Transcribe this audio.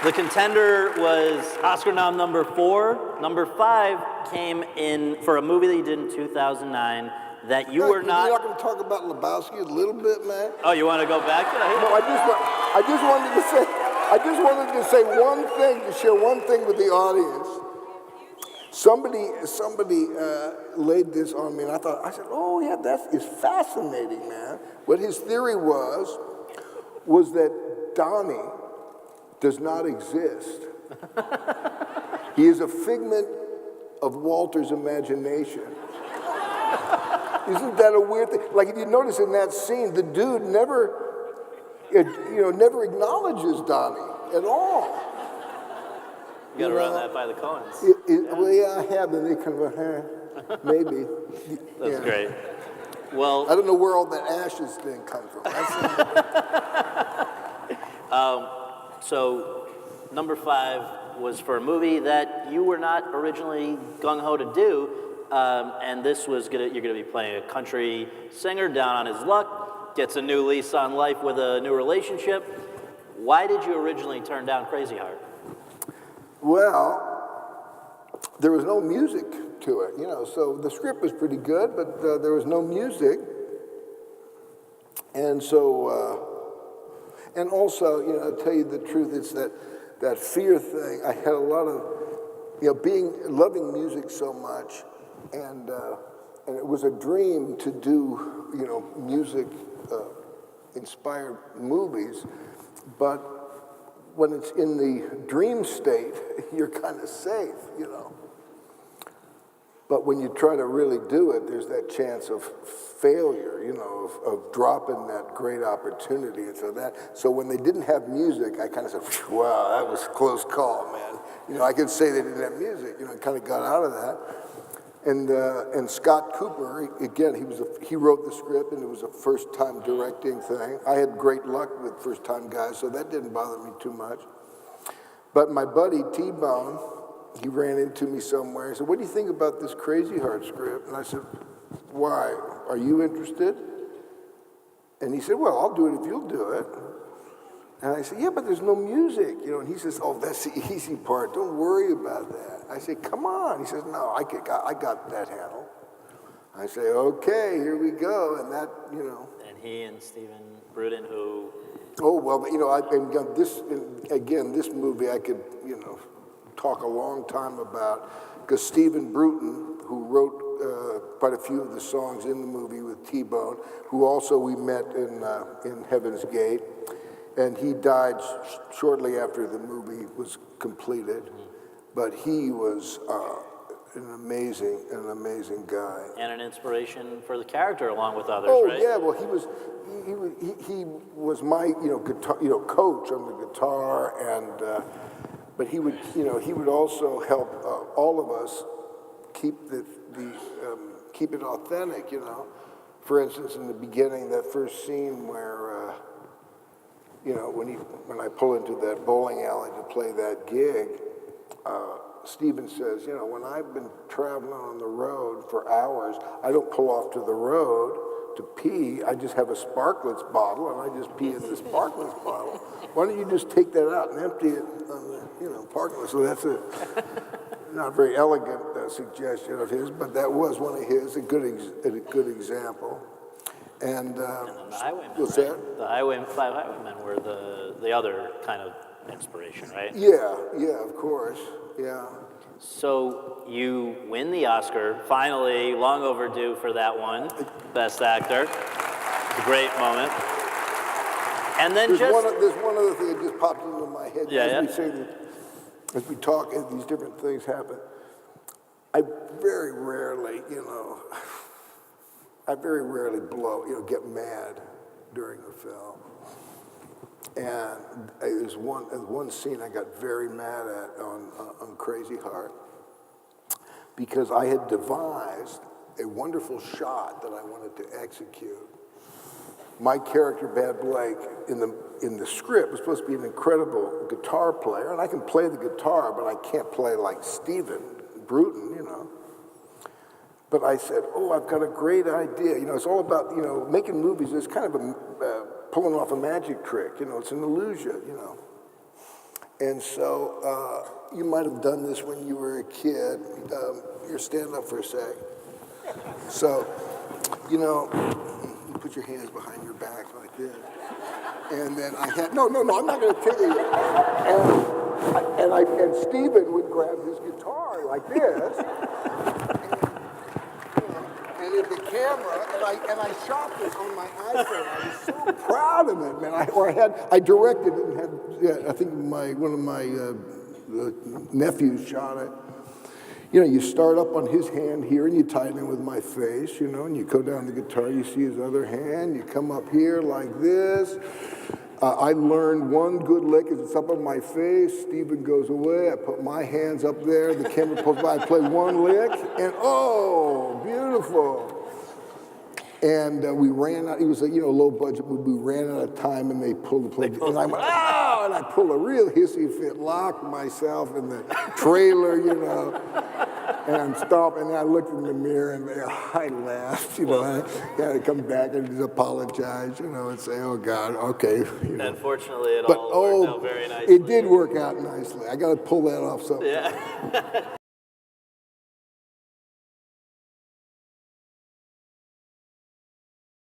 The contender was Oscar nom number 4. Number 5 came in for a movie that you did in 2009 that you were not. You're not going to talk about Lebowski a little bit, man? Oh, you want to go back to that? No, I just wanted to say one thing, to share one thing with the audience. Somebody laid this on me, and I said, oh yeah, that is fascinating, man. What his theory was that Donnie does not exist. He is a figment of Walter's imagination. Isn't that a weird thing? Like, if you notice in that scene, the dude never acknowledges Donnie at all. You got to run that by the Coens. Well, yeah, I have, and they kind of, maybe. That's great. Well, I don't know where all that ashes thing comes from. so number 5 was for a movie that you were not originally gung-ho to do, and this was you're gonna be playing a country singer down on his luck, gets a new lease on life with a new relationship. Why did you originally turn down Crazy Heart? Well, there was no music to it, so the script was pretty good, but there was no music. And so, and also, to tell you the truth, it's that fear thing. I had a lot of, loving music so much, and it was a dream to do, music inspired movies, but when it's in the dream state, you're kind of safe, But when you try to really do it, there's that chance of failure, of dropping that great opportunity. And so when they didn't have music, I kind of said, wow, that was a close call, man. I could say they didn't have music, kind of got out of that. And Scott Cooper, again, he wrote the script, and it was a first-time directing thing. I had great luck with first-time guys, so that didn't bother me too much. But my buddy T-Bone, he ran into me somewhere. He said, what do you think about this Crazy Heart script? And I said, why? Are you interested? And he said, well, I'll do it if you'll do it. And I said, yeah, but there's no music, And he says, oh, that's the easy part. Don't worry about that. I said, come on. He says, no, I got that handle. I say, okay, here we go. And that, And he and Stephen Bruton, who... Oh, well, this movie I could, talk a long time about, because Stephen Bruton, who wrote quite a few of the songs in the movie with T-Bone, who also we met in Heaven's Gate, and he died shortly after the movie was completed. But he was an amazing guy, and an inspiration for the character, along with others. Oh, right? yeah, well, he was my guitar, coach on the guitar, and but he would also help all of us keep keep it authentic. For instance, in the beginning, that first scene where when I pull into that bowling alley to play that gig. Stephen says, when I've been traveling on the road for hours, I don't pull off to the road to pee. I just have a Sparklets bottle, and I just pee in the Sparklets bottle. Why don't you just take that out and empty it on the parking lot? So that's a not very elegant suggestion of his, but that was one of his, a good example. And the Highwaymen, what's right? that? The Five Highwaymen were the other kind of inspiration, right? Yeah, of course, yeah. So you win the Oscar, finally, long overdue for that one, Best Actor. It's a great moment. And then there's one other thing that just popped into my head as we talk, as these different things happen. I very rarely get mad during a film. And there's one scene I got very mad at on Crazy Heart, because I had devised a wonderful shot that I wanted to execute. My character, Bad Blake, in the script was supposed to be an incredible guitar player, and I can play the guitar, but I can't play like Stephen Bruton, But I said, I've got a great idea. It's all about, making movies. It's kind of pulling off a magic trick, it's an illusion, And so you might have done this when you were a kid. You're stand up for a sec. So, you know, you put your hands behind your back like this. And then I had, no, I'm not going to tell you. And Stephen would grab his guitar like this. And at the camera, and I shot this on my iPhone. I was so proud of it, man. I directed it and had, yeah, I think one of my nephews shot it. You know, you start up on his hand here and you tie it in with my face, you know, and you go down the guitar, you see his other hand, you come up here like this. I learned one good lick as it's up on my face. Stephen goes away. I put my hands up there. The camera pulls by. I play one lick, and oh, beautiful. And we ran out. It was a low budget movie. We ran out of time, and they pulled the plug. And I went, oh, and I pulled a real hissy fit, locked myself in the trailer, you know. And I'm stopping, and I looked in the mirror, and I laughed, you know. I had to come back and just apologize, you know, and say, oh, God, okay. You know. Unfortunately, it all worked out very nicely. It did work out nicely. I got to pull that off sometime. Yeah.